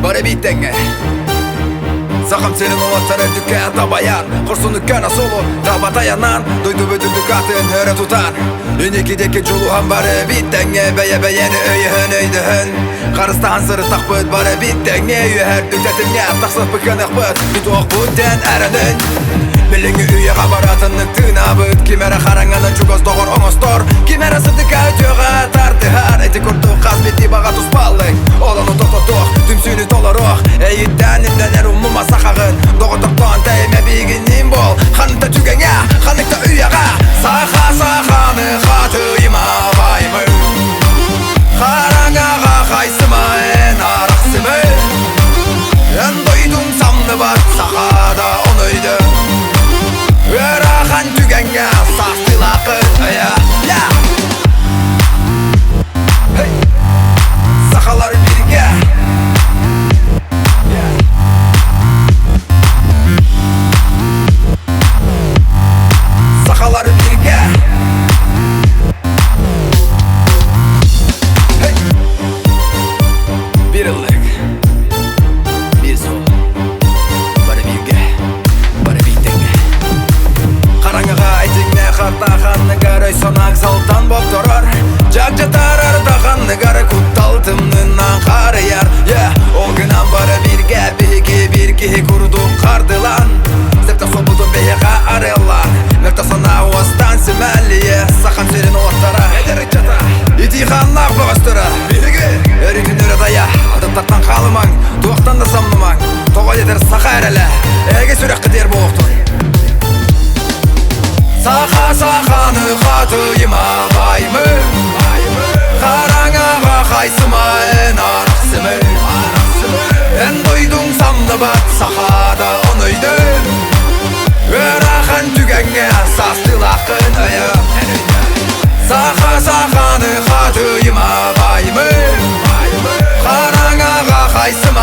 Bare bittenge Сақам сенің олаттары дүкке табаян Құрсын дүккен асолу таба таянан Дойду бүтін дүкатын өрі тұтан Үнекі-декі жолуған бары биттenge Бәйе-бәйені өйіхін өйдіхін Қарыстаған сыры тақпыд бары биттenge Үйәр дүктәтімге тақсып бүккен әқпыд Битуақ бүттен әрінің Біліңі үйеға баратынның тынабыд Кемәрі қараңаны жүгіз доғыр оңыстор Кемәрі сыдыка өтеға тартығар Әйті көрді қаз бетті баға тұспалың Оланы тоқ-тоқ, түмсүйні толароқ Әйіттен имденер ұмыма сақағын Доғытықтан тәйме бейгінен бол Қанықты түгенге, қанықты үйеға Сақа-сақаны қатыйма баймы Қараңаға қайсыма ән арақсымы Ән дойдың самны бар сақада онойды Өраған түгенге састылақын Сақалары бірге Сақалары бірге Бірілік Бір сол Бары бірге Бары биттеңге Қараңыға айтыңне қартағанны ғары Сонақ салтан боп тұрар Жак жатар ардағанны ғары Күтталтымнынан қары яр Ол күнан бары бірге Бірге күрдік қардылан Септі собудың бейеға арелар Мөрті сана уастан семәлие Сақам серін оттара Иди қаннақ бұғыстыра Өрігін өрі дая Адыптақтан қалымаң Туақтан да самнымаң Тоға едер сақа әрелі Әге сүрек қыдер бұқтыр Сақа-сақаны қатыйма баймы Қараңаға қайсыма ән арақсымы Ән дойдың самны бат сақада онойды Өраған түгенге састылақын Сақа-сақаны қатыйма баймы Қараңаға қайсыма